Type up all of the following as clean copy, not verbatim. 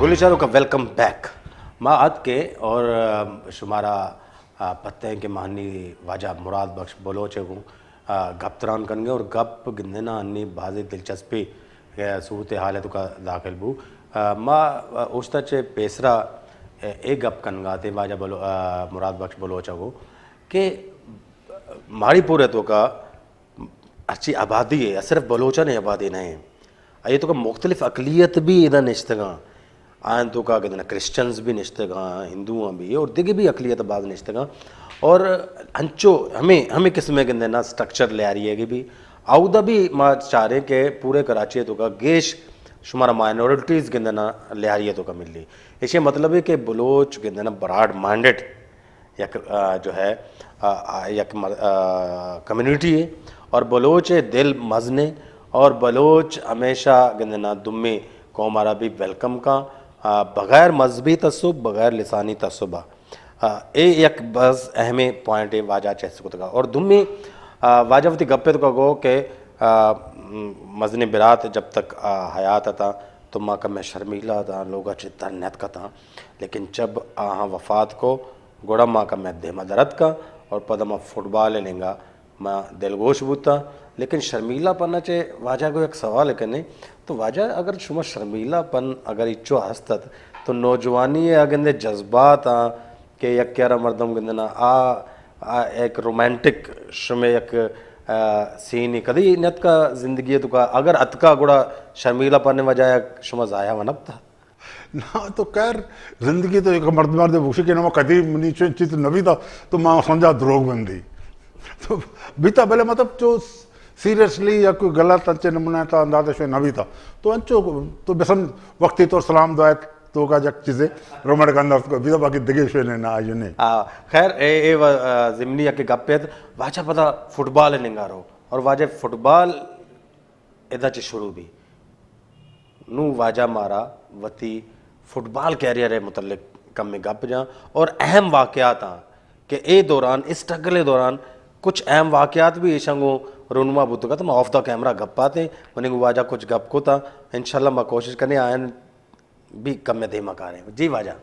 गुलिचारों का welcome back माद के और शुमारा पत्ते हैं कि महानी वाजा मुराद बख्श बलोच को गप्तरान करेंगे और गप गिंदना अन्नी बाजी दिलचस्पी सूरत हाल है तो का दाखिल बू माँ उस तक पेसरा एक गप कनगाते वाजा मुराद बख्श बलोच को कि माड़ी पूरे तो का अच्छी आबादी है सिर्फ बलोचा ने आबादी नहीं ये तो का मुख्तलिफ अकलियत भी इधर निश्तगा आन तो का कहते क्रिश्चियंस भी निश्तगा हिंदुआ भी और दिगे भी अकलियत बाद निश्तगा और अंचो हमें किस्म के ना स्ट्रक्चर ले आ रही है कि भी आउदा भी माँ चाह रहे के पूरे कराची तो का गेश शुमारा माइनॉरिटीज़ के ना ले आ रही है तो का मिल रही इसे मतलब है कि बलोच के ना ब्रॉड माइंडेड एक जो है एक कम्युनिटी है और बलोच दिल मजने और बलोच हमेशा गंदना दुम्मी कौम आरा भी वेलकम का बग़ैर मजहबी तसुब बग़ैर लिसानी तसुबा ए एक बस अहम पॉइंट है वाजा चेस्को का और दुम्मी वाजावती गप्पे तो गो के मजने बिरात जब तक हयात था तो माँ का मैं शर्मीला था लोग चित्तर नत का था लेकिन जब हाँ वफ़ात को गोड़ा माँ का मैं देमा दरद का और पदमा फुटबॉल लेंगा माँ दिलगोश बूता लेकिन शर्मीलापन चे वाजा को एक सवाल है नहीं तो वाजा अगर शुमा शर्मीलापन अगर इच्छो हस्तत तो नौजवानी अगंदे जज्बात के यक क्यारा मर्दम गंदना एक रोमांटिक शुमे एक सीन कदी नत का जिंदगी तो का अगर अतका गुड़ा शर्मीलापन वजह शुमा जाया वनब था ना तो खैर जिंदगी तो एक मर्द मर्द भूषी के नाम कदी नीचे चित नवी था तो माँ समझा द्रोग बंदी तो बीता भले मतलब जो सीरियसली या कोई गलत अच्छे नमूना था अंदाजा शो नवी था तो अंचो तो बेसन वक्ती तो सलाम दुआत तो का जक चीज़ें रोमांटिक अंदाज को बीता बाकी दिगे शो ने ना आयु ने खैर ए जिमनी के गप्पे वाजा पता फुटबॉल निंगारो और वाजे फुटबॉल इधर चे शुरू भी नू वाजा मारा वती फुटबॉल कैरियर है मुतल्लिक कम में गप जा और अहम वाक़यात कि ए दौरान इस स्ट्रगल दौरान कुछ अहम वाक़यात भी ऐशंगो रोनुमा बुत का तो मैं ऑफ द कैमरा गप पाते मैंने वाजा कुछ गप को था इंशाल्लाह मैं कोशिश करने आयन भी कम में धीमा कर रहे हैं जी वाजा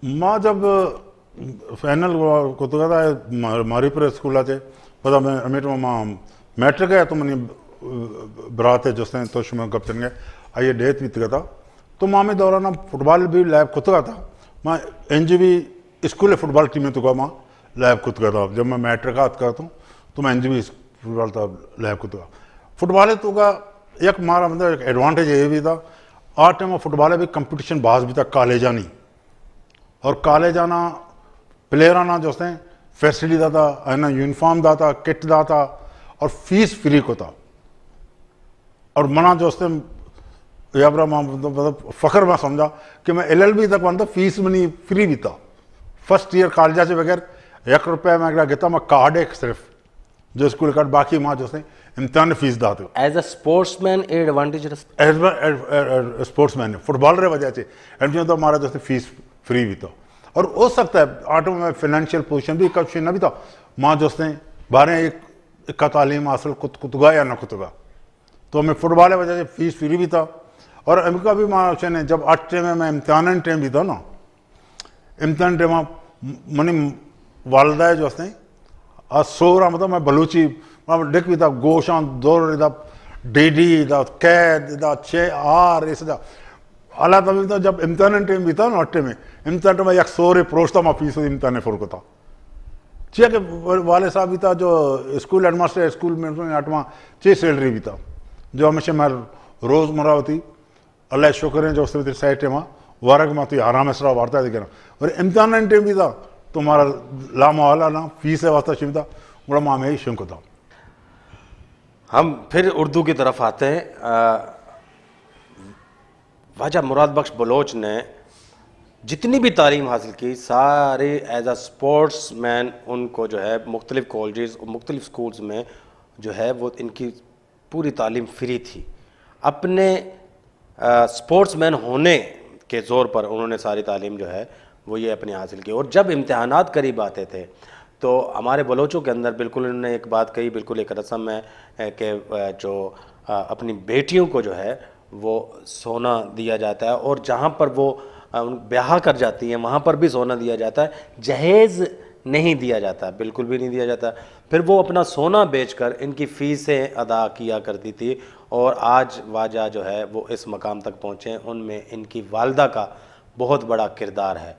माँ जब फाइनल को तो कहता मारीपुर स्कूल आते पता मैं अमीर माँ मैट्रिक है तो मैंने बरात है जिसने तो शुमा गप चल आइए डेट भी था तो माँ में दौरान फुटबॉल भी लैब खुद का था मैं NGV स्कूल फुटबॉल टीम में तो माँ लैब खुद का था जब मैं मैट्रिक करता हूँ तो मैं NGV फुटबॉल था लैब खुद का फुटबॉल तो का एक मारा मतलब एक एडवांटेज ये भी था आर टाइम फुटबॉल भी कंपटीशन बाज भी था कॉलेज आनी और कॉलेज आना प्लेयर आना जो उसने फैसिलिटी दाता है ना यूनिफॉर्म दाता किट दाता और फीस फ्री को था और मना जो उसने याबरा मतलब फ़ख्र में समझा कि मैं LLB तक बनता फीस मनी फ्री भी था फर्स्ट ईयर कॉलेज से बगैर ₹1 में अगला गिता मैं कार्ड एक सिर्फ जो स्कूल कार्ड बाकी माँ जो उसने इम्तिहान फीस दाते as a sportsman advantage as sportsman football रे वजह से एम तो हमारा जो फीस फ्री भी था और हो सकता है आटो में फाइनेंशियल पोजीशन भी कब ना भी था माँ जो उसने 12 का तालीम हासिल कुतुगा या ना कुतुगा तो हमें फुटबॉल वजह से फीस फ्री भी था और अमेरिका भी माँ ने जब 8 में मैं इम्तिहान टाइम भी था ना इम्तिहान टाइम मनी वालदा जो उसने सोरा मतलब मैं बलूची डिक भी था गोशां दौर इदा DD इदा कैद इदा 6R इस अला तभी तो जब इम्तिहान टाइम भी था ना 8 में इम्तिहान टाइम एक सोरे प्रोस्ता माँ फीस इम्तिहान फुर को था चे के वाले साहब भी था जो स्कूल हेडमास्टर स्कूल में 8वां 6 सैलरी भी था जो हमेशा मैं रोज़मर्रा होती अल्लाह शुक्र है जो उससे साइड में वारक में तो आराम से वार्ता दिखे और इम्तिहान टाइम भी था तो हमारा लामा वाला ना फीस है वास्ता शिव था बड़ा माँ में ही शुंक था हम फिर उर्दू की तरफ आते हैं वाजा मुराद बख्श बलोच ने जितनी भी तालीम हासिल की सारे एज अ स्पोर्ट्स मैन उनको जो है मुख्तलिफ कॉलेजेस और मुख्तलिफ स्कूल्स में जो है वो इनकी पूरी तालीम फ्री थी अपने स्पोर्ट्स मैन होने के ज़ोर पर उन्होंने सारी तालीम जो है वो ये अपनी हासिल की और जब इम्तहानात करीब आते थे तो हमारे बलोचों के अंदर बिल्कुल उन्होंने एक बात कही बिल्कुल एक रस्म है कि जो अपनी बेटियों को जो है वो सोना दिया जाता है, और जहाँ पर वो ब्याह कर जाती हैं वहाँ पर भी सोना दिया जाता है, जहेज़ नहीं दिया जाता, बिल्कुल भी नहीं दिया जाता। फिर वो अपना सोना बेचकर इनकी फ़ीसें अदा किया करती थी, और आज वाजा जो है वो इस मकाम तक पहुँचे, उनमें इनकी वालदा का बहुत बड़ा किरदार है।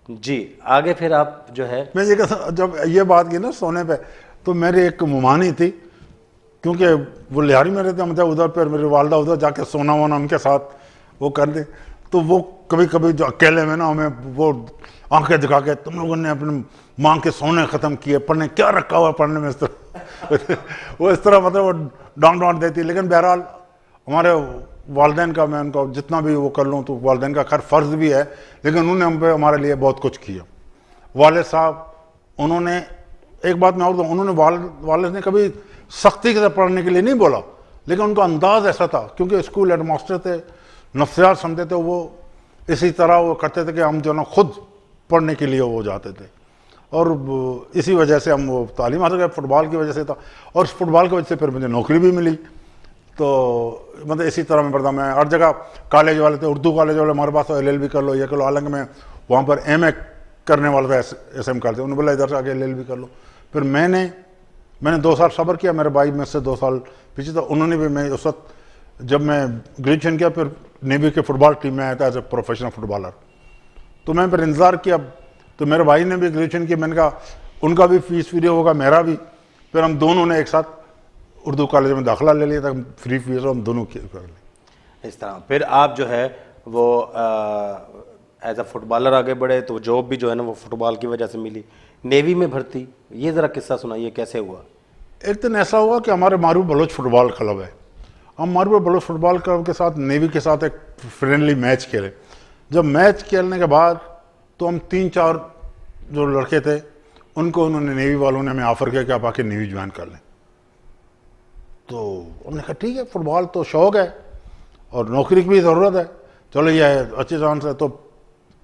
जी आगे फिर आप जो है। मैं ये कहता, जब ये बात की ना सोने पे, तो मेरी एक मुमानी थी, क्योंकि वो लिहारी में रहते, मतलब उधर पर मेरी वालदा उधर जाके सोना वोना उनके साथ वो कर दे, तो वो कभी कभी जो अकेले में ना हमें वो आंखें दिखा के, तुम लोगों ने अपने मांग के सोने ख़त्म किए, पढ़ने क्या रखा हुआ पढ़ने में, इस तरह वो इस तरह मतलब वो डांट डांट देती। लेकिन बहरहाल हमारे वालदेन का, मैं उनको जितना भी वो कर लूँ तो वालदेन का खैर फ़र्ज़ भी है, लेकिन उन्होंने हम पे हमारे लिए बहुत कुछ किया। वालिद साहब, उन्होंने एक बात मैं और दूँ, उन्होंने वालिद ने कभी सख्ती से पढ़ने के लिए नहीं बोला, लेकिन उनका अंदाज ऐसा था, क्योंकि स्कूल हेड मास्टर थे, नफ्सियात समझते थे, वो इसी तरह वो करते थे कि हम जो ना खुद पढ़ने के लिए वो जाते थे, और इसी वजह से हम वो तालीम हासिल कर, फुटबॉल की वजह से था, और इस फुटबॉल की वजह से फिर मुझे नौकरी भी मिली। तो मतलब इसी तरह मैं पढ़ता, मैं हर जगह कॉलेज वाले थे, उर्दू कॉलेज वाले हमारे पास, LLB कर लो, ये कर लो, हालांकि मैं वहाँ पर MA करने वाला था, SM करते, उन्होंने बोला इधर से आके LLB कर लो। फिर मैंने 2 साल सब्र किया, मेरे भाई में से 2 साल पीछे था, उन्होंने भी, मैं उस वक्त जब मैं ग्रेजुएशन किया फिर नेवी के फुटबॉल टीम में आया था एज ए प्रोफेशनल फुटबॉलर, तो मैं फिर इंतज़ार किया, तो मेरे भाई ने भी ग्रेजुएशन किया, मैंने कहा उनका भी फीस फ्री होगा, मेरा भी, फिर हम दोनों ने एक साथ उर्दू कॉलेज में दाखिला ले लिया था, फ्री फीस हम दोनों कर ली। इस तरह फिर आप जो है वो एज अ फुटबॉलर आगे बढ़े, तो जॉब भी जो है ना वो फुटबॉल की वजह से मिली। नेवी में भर्ती, ये ज़रा किस्सा सुनाइए, कैसे हुआ? एक दिन ऐसा हुआ कि हमारे मारूफ बलोच फुटबॉल क्लब है, हम मारूफ बलोच फुटबॉल क्लब के साथ नेवी के साथ एक फ्रेंडली मैच खेले। जब मैच खेलने के बाद तो हम 3-4 जो लड़के थे उनको उन्होंने, नेवी वालों ने हमें ऑफ़र किया कि आप आके नेवी ज्वाइन कर लें। तो हमने कहा ठीक है, फुटबॉल तो शौक़ है और नौकरी की भी ज़रूरत है, चलो ये अच्छी चांस है। तो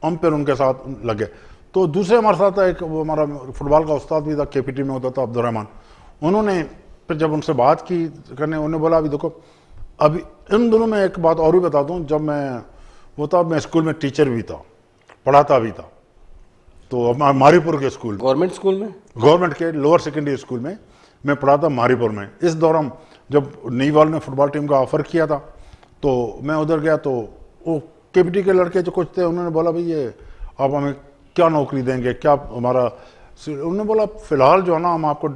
हम फिर उनके साथ लगे। तो दूसरे हमारे साथ एक वो हमारा फुटबॉल का उस्ताद भी था, KPT में होता था, अब्दुलरहमान। उन्होंने फिर जब उनसे बात की करने, उन्होंने बोला अभी देखो, अभी इन दोनों में एक बात और भी बता दूं, जब मैं वो था, मैं स्कूल में टीचर भी था, पढ़ाता भी था, तो मारीपुर के स्कूल, गवर्नमेंट स्कूल में, गवर्नमेंट के लोअर सेकेंडरी स्कूल में मैं पढ़ाता मारीपुर में। इस दौरान जब नेवी वालों ने फुटबॉल टीम का ऑफ़र किया था तो मैं उधर गया, तो वो KPT के लड़के जो कुछ थे उन्होंने बोला भाई ये आप हमें क्या नौकरी देंगे, क्या हमारा, उन्होंने बोला फ़िलहाल जो है ना हम आपको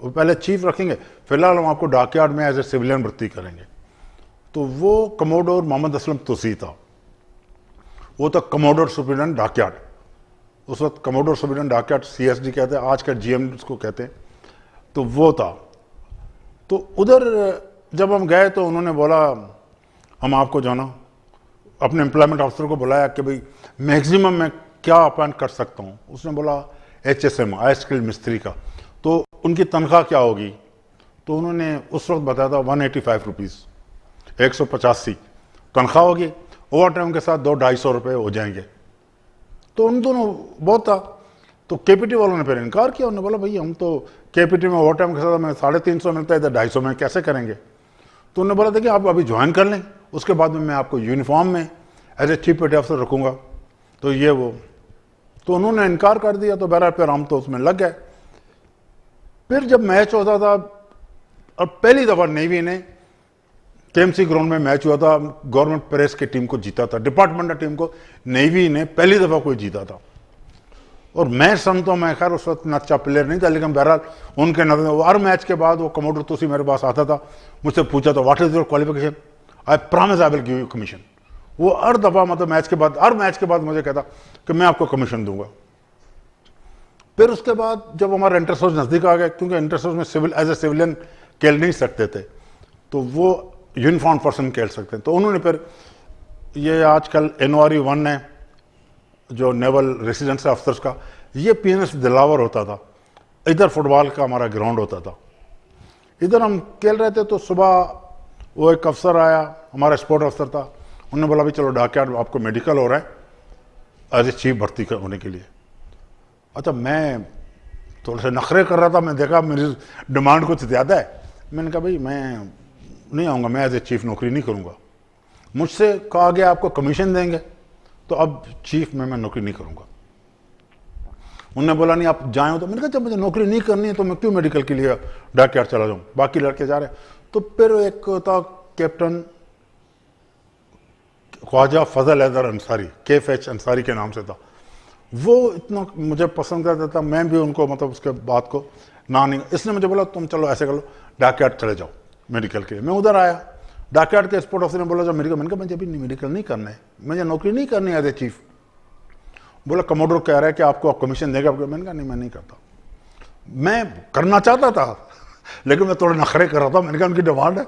पहले चीफ रखेंगे, फ़िलहाल हम आपको डाकयार्ड में एज ए सिविलियन भर्ती करेंगे। तो वो कमोडोर मोहम्मद असलम तुसी था, वो था कमोडोर सुप्रिटेंडेंट डाकयार्ड। उस वक्त कमोडोर सुप्रिटेंडेंट डाकयार्ड CSD कहते हैं, आज का GM उसको कहते हैं, तो वो था। तो उधर जब हम गए तो उन्होंने बोला हम आपको जो ना अपने एम्प्लॉयमेंट अफसर को बुलाया कि भाई मैक्सिमम मैं क्या अपॉइंट कर सकता हूँ। उसने बोला HSM, हाई स्किल्ड मिस्त्री का, तो उनकी तनख्वाह क्या होगी। तो उन्होंने उस वक्त बताया था 185 रुपीज़, 185 तनख्वाह होगी, ओवर टाइम के साथ 200-250 रुपये हो जाएंगे। तो उन दोनों बहुत था। तो KPT वालों ने फिर इनकार किया, उन्होंने बोला भाई हम तो KPT में ओवर टाइम के साथ हमें 350 मिलता है, इधर 250 में कैसे करेंगे। तो उन्होंने बोला था कि आप अभी ज्वाइन कर लें, उसके बाद में मैं आपको यूनिफॉर्म में एज ए चीफ पेटी अफसर रखूँगा। तो ये वो, तो उन्होंने इनकार कर दिया। तो बहरहाल फिर हम तो उसमें लग गए। फिर जब मैच होता था, और पहली दफ़ा नेवी ने KMC ग्राउंड में मैच हुआ था, गवर्नमेंट प्रेस की टीम को जीता था, डिपार्टमेंटल टीम को नेवी ने पहली दफ़ा कोई जीता था। और मैं समझता, मैं खैर उस वक्त इतना अच्छा प्लेयर नहीं था, लेकिन बहरहाल उनके नजर हर मैच के बाद वो कमोडर तुसी मेरे पास आता था, मुझसे पूछा था what is your qualification, I promise I will give you commission. वो हर दफ़ा मतलब मैच के बाद, हर मैच के बाद मुझे कहता कि मैं आपको कमीशन दूंगा। फिर उसके बाद जब हमारा इंटर सोर्स नज़दीक आ गया, क्योंकि इंटर सोर्स में सिविल एज ए सिविलियन खेल नहीं सकते थे, तो वो यूनिफॉर्म पर्सन खेल सकते हैं। तो उन्होंने फिर ये आजकल NORE 1 है जो नेवल रेसिडेंस अफसर्स का, ये PNS दिलावर होता था, इधर फुटबॉल का हमारा ग्राउंड होता था, इधर हम खेल रहे थे। तो सुबह वो एक अफसर आया, हमारा स्पोर्ट अफसर था, उन्होंने बोला भाई चलो डाकयार्ड आपको मेडिकल हो रहा है एज ए चीफ भर्ती होने के लिए। अच्छा, मैं थोड़े से नखरे कर रहा था, मैं देखा मेरी डिमांड कुछ ज़्यादा है, मैंने कहा भाई मैं नहीं आऊँगा, मैं एज ए चीफ नौकरी नहीं करूँगा। मुझसे कहा गया आपको कमीशन देंगे, तो अब चीफ में मैं नौकरी नहीं करूँगा। उन्होंने बोला नहीं आप जाएँ, तो मैंने कहा जब मुझे नौकरी नहीं करनी है तो मैं क्यों मेडिकल के लिए डॉकयार्ड चला जाऊँ, बाकी लड़के जा रहे हैं। तो फिर एक था कैप्टन ख्वाजा फजल हैदर अंसारी, KFH अंसारी के नाम से था, वो इतना मुझे पसंद करता था, मैं भी उनको मतलब उसके बात को ना नहीं, इसने मुझे बोला तुम चलो ऐसे कर लो डॉकयार्ड चले जाओ मेडिकल के लिए। मैं उधर आया, डॉकयार्ड के स्पोर्ट ऑफिसर ने बोला जब मेडिकल, मैंने कहा मुझे अभी मेडिकल नहीं करना है, मुझे नौकरी नहीं करनी है एज ए चीफ। बोला कमोडोर कह रहा है कि आपको आप कमीशन देगा, मैंने कहा नहीं मैं नहीं करता, मैं करना चाहता था लेकिन मैं थोड़े नखरे कर रहा था, मैंने कहा उनकी डिमांड है।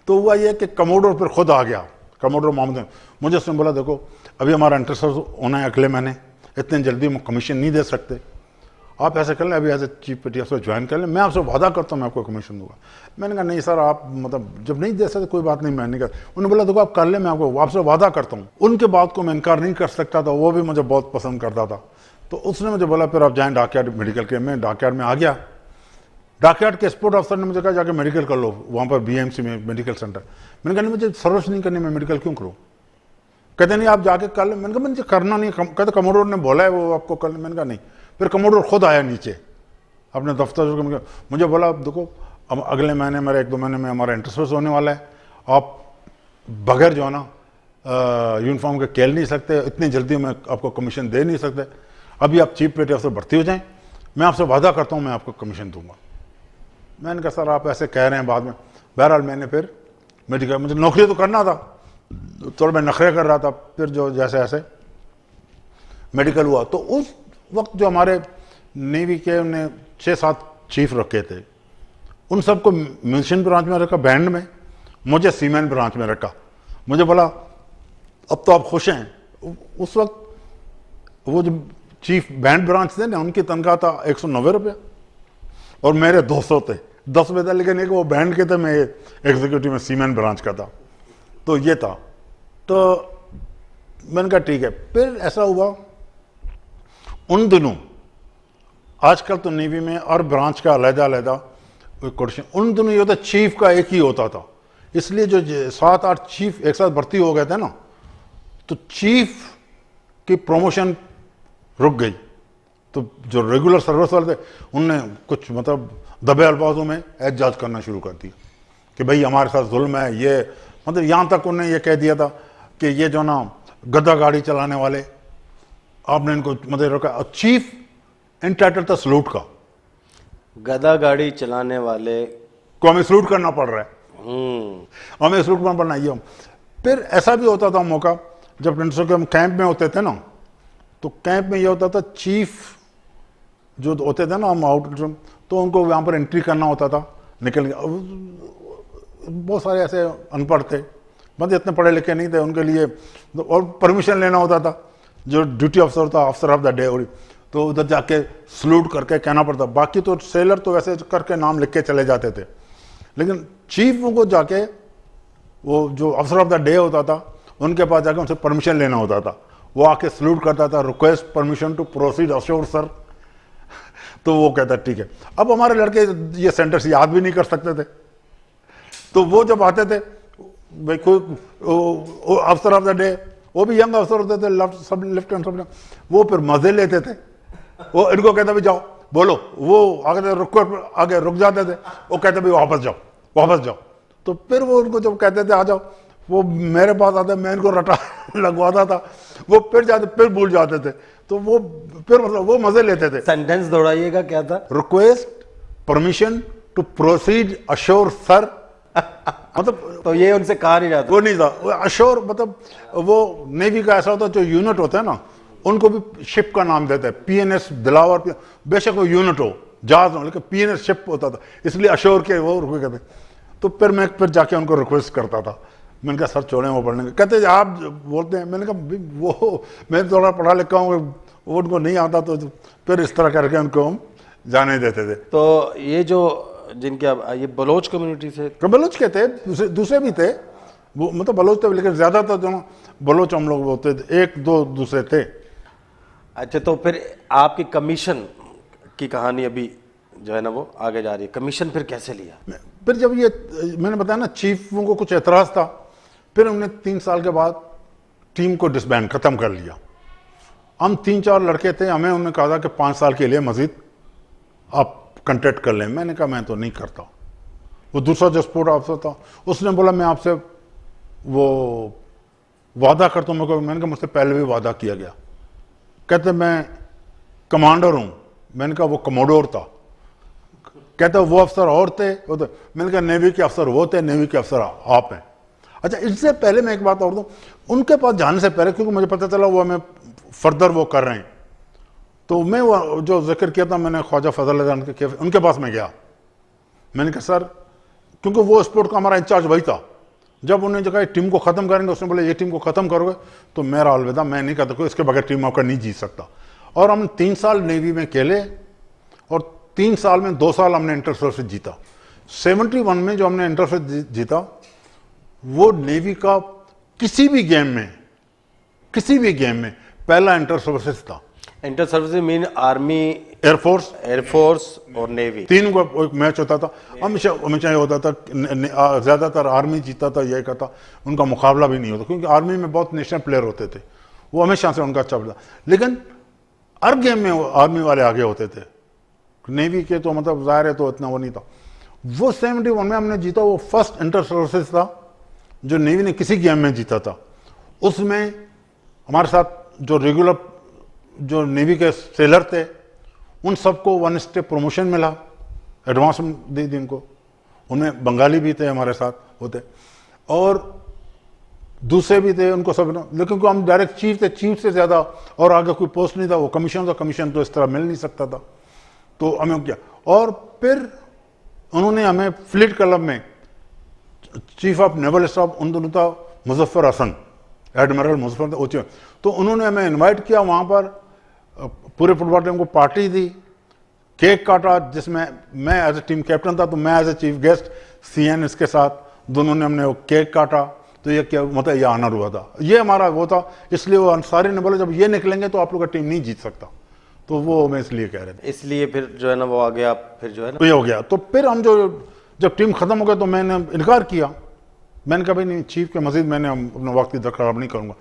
तो हुआ ये कि कमोडोर फिर खुद आ गया, कमोडोर मोहम्मद मुझे उसने बोला देखो अभी हमारा इंटरेस्ट होना है अगले महीने, इतने जल्दी हम कमीशन नहीं दे सकते, आप ऐसे कर लें अभी एज ए चीफ पेटी ऑफिसर ज्वाइन कर लें, मैं आपसे वादा करता हूँ मैं आपको कमीशन दूंगा। मैंने कहा नहीं सर आप मतलब जब नहीं दे सकते कोई बात नहीं, मैं नहीं कर। उन्होंने बोला देखो आप कर लें, मैं आपको आपसे वादा करता हूँ। उनके बात को मैं इनकार नहीं कर सकता था, वो भी मुझे बहुत पसंद करता था। तो उसने मुझे बोला फिर आप जाएँ डॉकयार्ड मेडिकल के। मैं डॉकयार्ड में आ गया, डॉकयार्ड के स्पोर्ट ऑफिसर ने मुझे कहा जाके मेडिकल कर लो वहाँ पर BMC में मेडिकल सेंटर। मैंने कहा नहीं मुझे सर्विस नहीं करनी, मैं मेडिकल क्यों करूँ। कहते नहीं आप जाके कर ले। मैंने कहा मुझे करना नहीं, कहते कमोडोर ने बोला है वो आपको कर ले। मैंने कहा नहीं। फिर कमोडोर खुद आया नीचे अपने दफ्तर से, मुझे बोला देखो अब अगले महीने मेरे 1-2 महीने में हमारा इंटरव्यूज होने वाला है, आप बगैर जो है ना यूनिफॉर्म के खेल नहीं सकते, इतनी जल्दी मैं आपको कमीशन दे नहीं सकते, अभी आप चीफ पेटी ऑफिसर भर्ती हो जाएं, मैं आपसे वादा करता हूँ मैं आपको कमीशन दूंगा। मैंने कहा सर आप ऐसे कह रहे हैं बाद में। बहरहाल मैंने फिर मेडिकल, मुझे नौकरी तो करना था, थोड़ा मैं नखरे कर रहा था। फिर जो जैसे ऐसे मेडिकल हुआ तो उस वक्त जो हमारे नेवी के ने 6-7 चीफ रखे थे, उन सबको म्यूनिशन ब्रांच में रखा, बैंड में, मुझे सीमेंट ब्रांच में रखा। मुझे बोला अब तो आप खुश हैं। उस वक्त वो जो चीफ बैंड ब्रांच थे ना उनकी तनख्वाह था 190 रुपये और मेरे 200 थे, 10 रुपये था, लेकिन एक वो बैंड के थे, मैं एग्जीक्यूटिव में सीमेंट ब्रांच का था। तो ये था। तो मैंने कहा ठीक है। फिर ऐसा हुआ उन दिनों, आजकल तो नेवी में और ब्रांच का अलग-अलग क्वेश्चन, उन दिनों ये होता चीफ का एक ही होता था, इसलिए जो 7-8 चीफ एक साथ भर्ती हो गए थे ना, तो चीफ की प्रमोशन रुक गई। तो जो रेगुलर सर्विस वाले थे उनने कुछ मतलब दबे अल्फाजों में एहतजाज करना शुरू कर दिया कि भाई हमारे साथ जुल्म है, ये मतलब यहाँ तक उन्होंने ये कह दिया था कि ये जो ना गधा गाड़ी चलाने वाले आपने इनको मतलब रोका। चीफ एंटाइटल था सलूट का, गधा गाड़ी चलाने वाले को हमें सलूट करना पड़ रहा है, हमें सलूट करना पड़ना ये। फिर ऐसा भी होता था मौका जब हम कैंप में होते थे ना, तो कैंप में ये होता था चीफ जो होते थे ना हम आउट, तो उनको वहाँ पर एंट्री करना होता था निकल के। बहुत सारे ऐसे अनपढ़ थे, मतलब इतने पढ़े लिखे नहीं थे, उनके लिए और परमिशन लेना होता था। जो ड्यूटी अफसर था, ऑफिसर ऑफ द डे, तो उधर जाके सलूट करके कहना पड़ता। बाकी तो सेलर तो वैसे करके नाम लिख के चले जाते थे, लेकिन चीफ को जाके वो जो अफसर ऑफ द डे होता था उनके पास जाके उनसे परमिशन लेना होता था। वो आके सलूट करता था, request permission to proceed ashore sir. तो वो कहता ठीक है। अब हमारे लड़के ये सेंटेंस याद भी नहीं कर सकते थे, तो वो जब आते थे भाई कोई अफसर ऑफ द डे, वो भी यंग अफसर होते थे, लेफ्ट हैंड सब, वो फिर मजे लेते थे। वो इनको कहते भाई जाओ बोलो, वो आगे आगे रुक जाते थे, वो कहते भाई वापस जाओ वापस जाओ। तो फिर वो उनको जब कहते थे आ जाओ, वो मेरे पास आते, मैं इनको रटा लगवाता था, वो फिर जाते फिर भूल जाते थे। तो वो फिर मतलब वो मजे लेते थे। सेंटेंस दोहराइएगा क्या था? Request permission to proceed ashore sir. मतलब तो ये उनसे कहा नहीं जाता, वो नहीं था अश्योर। मतलब वो नेवी का ऐसा होता है जो यूनिट होता है ना, उनको भी शिप का नाम देते हैं, PNS दिलावर, बेशक वो यूनिट हो, जहाज हो, लेकिन PNS शिप होता था, इसलिए अश्योर के वो रुके कहते। तो फिर मैं फिर जाके उनको रिक्वेस्ट करता था। मैंने कहा सर छोड़े वो पढ़ने के, कहते आप बोलते हैं। मैंने कहा वो मैं थोड़ा पढ़ा लिखा हूँ, वो उनको नहीं आता, तो फिर इस तरह करके उनको हम जाने देते थे। तो ये जो जिनके अब ये बलोच कम्युनिटी से, बलोच के थे, दूसरे भी थे, वो मतलब बलोच थे, लेकिन ज्यादातर जो बलोच हम लोग होते थे, 1-2 दूसरे थे। अच्छा, तो फिर आपकी कमीशन की कहानी अभी जो है ना वो आगे जा रही है। कमीशन फिर कैसे लिया? फिर जब ये मैंने बताया ना चीफों को कुछ एतराज था, फिर हमने 3 साल के बाद टीम को डिसबैंड ख़त्म कर लिया। हम 3-4 लड़के थे, हमें उन्होंने कहा था कि 5 साल के लिए मजीद आप कंटेक्ट कर लें। मैंने कहा मैं तो नहीं करता। वो दूसरा जो स्पोर्ट ऑफिसर था उसने बोला मैं आपसे वो वादा करता हूँ। मैंने कहा मुझसे पहले भी वादा किया गया। कहते मैं कमांडर हूँ। मैंने कहा वो कमोडोर था। कहते वो अफसर और थे, वो तो मैंने कहा नेवी के अफसर वो थे, नेवी के अफसर आप हैं। अच्छा, इससे पहले मैं एक बात और दूँ, उनके पास जाने से पहले, क्योंकि मुझे पता चला वो हमें फर्दर वो कर रहे हैं, तो मैं वो जो जिक्र किया था मैंने ख्वाजा फजल उनके पास मैं गया। मैंने कहा सर, क्योंकि वो स्पोर्ट का हमारा इंचार्ज वही था, जब उन्होंने कहा टीम को ख़त्म करेंगे, उसने बोले ये टीम को ख़त्म करोगे तो मेरा अलविदा, मैं नहीं करता, इसके बगैर टीम आपका नहीं जीत सकता। और हम 3 साल नेवी में खेले और 3 साल में 2 साल हमने इंटर सर्विस जीता। 71 में जो हमने इंटर सर्विस जीता, वो नेवी का किसी भी गेम में पहला इंटर सर्विस था। Inter service mean army, air force और नेवी, तीन को एक मैच होता था। हमेशा ये होता था, ज़्यादातर आर्मी जीता था, यही कहता उनका मुकाबला भी नहीं होता, क्योंकि आर्मी में बहुत नेशनल प्लेयर होते थे, वो हमेशा से उनका अच्छा था। लेकिन हर गेम में आर्मी वाले आगे होते थे, नेवी के तो मतलब ज़ाहिर है तो इतना वो नहीं था। वो 71 में हमने जीता, वो फर्स्ट इंटर सर्विसेज था जो नेवी ने किसी गेम में जीता था। उसमें हमारे साथ जो रेगुलर जो नेवी के सेलर थे उन सबको 1 स्टेप प्रमोशन मिला, एडवांस दे दी उनको। उनमें बंगाली भी थे हमारे साथ होते और दूसरे भी थे, उनको सब, लेकिन क्योंकि हम डायरेक्ट चीफ थे, चीफ से ज़्यादा और आगे कोई पोस्ट नहीं था, वो कमीशन था, कमीशन तो इस तरह मिल नहीं सकता था, तो हमें किया। और फिर उन्होंने हमें फ्लीट क्लब में चीफ ऑफ नेवल स्टाफ उन दोनों था मुजफ्फर हसन, एडमिरल मुजफ्फर, तो उन्होंने हमें इनवाइट किया वहाँ पर, पूरे फुटबॉल टीम को पार्टी दी, केक काटा, जिसमें मैं एज ए टीम कैप्टन था, तो मैं as a chief guest CN इसके साथ दोनों ने हमने वो केक काटा। तो ये क्या मतलब ये ऑनर हुआ था, ये हमारा वो था। इसलिए वो अंसारी ने बोला जब ये निकलेंगे तो आप लोग का टीम नहीं जीत सकता, तो वो मैं इसलिए कह रहे थे। इसलिए फिर जो है ना वो आ गया, फिर जो है ना तो ये हो गया। तो फिर हम जब टीम खत्म हो गया तो मैंने इनकार किया। मैंने कहा भाई नहीं, चीफ के मजीद मैंने अपने वक्त की दरकार नहीं करूँगा,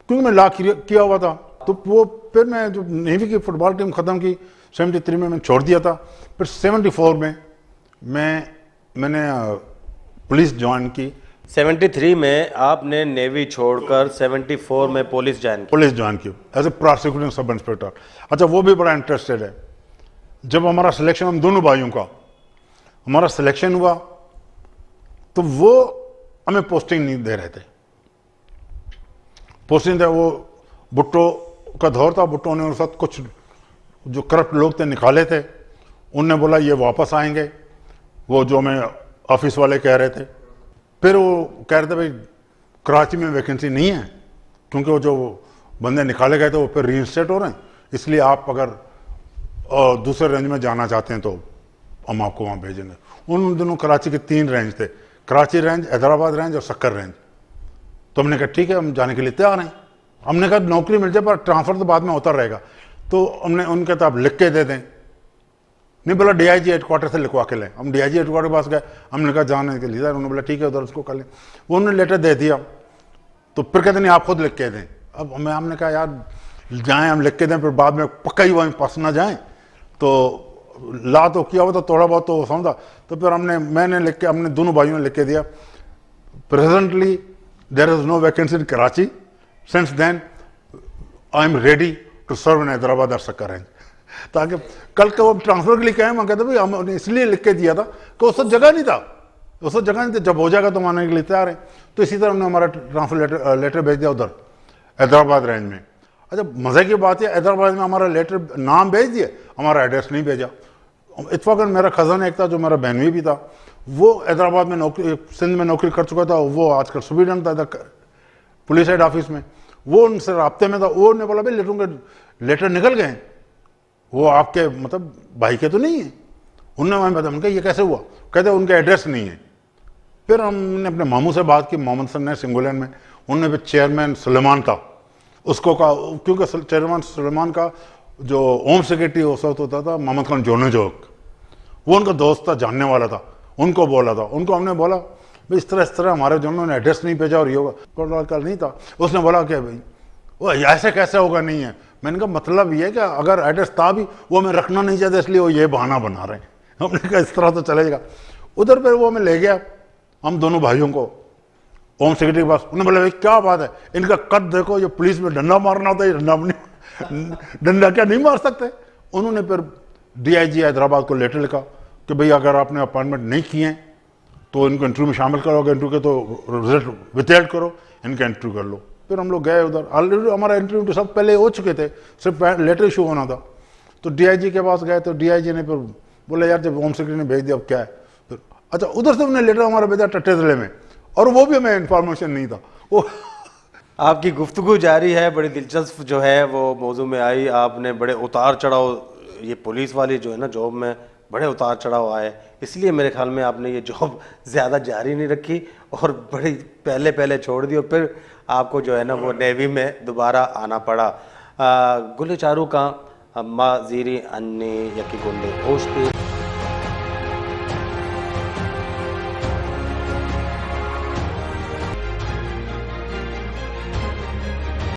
क्योंकि मैं ला किया हुआ था। तो वो फिर मैं जो नेवी की फुटबॉल टीम ख़त्म की 73 में मैंने छोड़ दिया था। फिर 74 में मैंने पुलिस ज्वाइन की। 73 में आपने नेवी छोड़कर 74 में पुलिस ज्वाइन की as a prosecuting sub inspector. अच्छा, वो भी बड़ा इंटरेस्टेड है। जब हमारा सिलेक्शन, हम दोनों भाइयों का हमारा सिलेक्शन हुआ, तो वो हमें पोस्टिंग नहीं दे रहे थे। पोस्टिंग थे, वो भुट्टो का दौर था, भुट्टो ने उनके साथ कुछ जो करप्ट लोग थे निकाले थे। उनने बोला ये वापस आएंगे, वो जो हमें ऑफिस वाले कह रहे थे। फिर वो कह रहे थे भाई कराची में वैकेंसी नहीं है, क्योंकि वो जो बंदे निकाले गए थे वो फिर रीइंस्टेट हो रहे हैं, इसलिए आप अगर दूसरे रेंज में जाना चाहते हैं तो हम आपको वहाँ भेजेंगे। उन दिनों कराची के 3 रेंज थे, कराची रेंज, हैदराबाद रेंज और सक्कर रेंज। तो हमने कहा ठीक है, हम जाने के लिए तैयार हैं। हमने कहा नौकरी मिल जाए पर ट्रांसफ़र तो बाद में होता रहेगा। तो हमने उनके तो आप लिख के दे दें। नहीं बोला DIG हेडक्वार्टर से लिखवा के लें। हम DIG हेडक्वार्टर के पास गए, हमने कहा जाने के लिए, उन्होंने बोला ठीक है उधर उसको कर लें। वो उन्होंने लेटर दे दिया। तो फिर कहते नहीं आप खुद लिख के दें। अब हमने कहा यार जाएँ हम लिख के दें, फिर बाद में पक्का ही वहीं पास ना जाएँ। तो ला तो किया हुआ तो थोड़ा बहुत तो समझा। तो फिर मैंने लिख के, हमने दोनों भाइयों ने लिख के दिया, presently there is no vacancy in Karachi, since then I am ready to serve in Hyderabad और सक्कर रेंज। ताकि कल का वो ट्रांसफर के लिए कहें, मैं कहता भाई हमने इसलिए लिख के दिया था कि उस वक्त जगह नहीं था, उस वक्त जगह नहीं थी, जब हो जाएगा तो आने के लिए तैयार है। तो इसी तरह हमने हमारा ट्रांसफर लेटर भेज दिया उधर हैदराबाद रेंज में। अच्छा, मज़े की बात है, हैदराबाद में हमारा लेटर नाम भेज दिए, हमारा एड्रेस नहीं भेजा। इत्फाकन मेरा कज़न एक था जो मेरा बहनवी भी था, वो हैदराबाद में नौकरी, सिंध में नौकरी कर चुका था, वो आजकल स्वीडन था इधर पुलिस हेड ऑफिस में। वो उनसे राब्ते में था। वो ने बोला भाई लेटर निकल गए, वो आपके मतलब भाई के तो नहीं है। उन्होंने हमें बताया, उनका ये कैसे हुआ? कहते उनके एड्रेस नहीं है। फिर हमने अपने मामू से बात की, मोहम्मद सन ने सिंगोलैंड में। उन्होंने फिर चेयरमैन सुलेमान था उसको कहा, क्योंकि चेयरमैन सुलेमान का जो होम सेक्रेटरी उस वक्त होता था मोहम्मद खान जोने जोक, वो उनका दोस्त था, जानने वाला था, उनको बोला था। उनको हमने बोला भाई इस तरह हमारे जो उन्होंने एड्रेस नहीं भेजा और ये होगा। कल नहीं था, उसने बोला कि भाई वो ऐसे कैसे होगा, नहीं है। मैंने कहा मतलब ये है कि अगर एड्रेस था भी वो मैं रखना नहीं चाहता, इसलिए वो ये बहाना बना रहे हैं। हमने कहा इस तरह तो चलेगा। उधर पर वो मैं ले गया हम दोनों भाइयों को होम सेक्रेटरी के पास। उन्होंने बोला भाई क्या बात है, इनका कद देखो, जो पुलिस में डंडा मारना होता है डंडा क्या नहीं मार सकते। उन्होंने फिर DIG हैदराबाद को लेटर लिखा कि भाई अगर आपने अपॉइंटमेंट नहीं किए तो इनको इंटरव्यू में शामिल करो, अगर इंटरव्यू के तो रिजल्ट विथहेल्ड करो, इनका इंटरव्यू कर लो। फिर हम लोग गए उधर, ऑलरेडी हमारा इंटरव्यू तो सब पहले हो चुके थे, सिर्फ लेटर इशू होना था। तो DIG के पास गए तो DIG ने फिर बोला यार जब होम सेक्रेटरी ने भेज दिया अब क्या है। फिर अच्छा उधर से उन्होंने लेटर हमारा भेजा टट्टे जिले में, और वो भी हमें इन्फॉर्मेशन नहीं था। वो आपकी गुफ्तगू जारी है, बड़ी दिलचस्प जो है वो मौजू में आई। आपने बड़े उतार चढ़ाव, ये पुलिस वाली जो है ना जॉब में बड़े उतार चढ़ाव आए, इसलिए मेरे ख्याल में आपने ये जॉब ज़्यादा जारी नहीं रखी और बड़ी पहले छोड़ दी, और फिर आपको जो है ना वो नेवी में दोबारा आना पड़ा। गुल चारू का माजीरी अन्नी यकी गुंडे होस्ती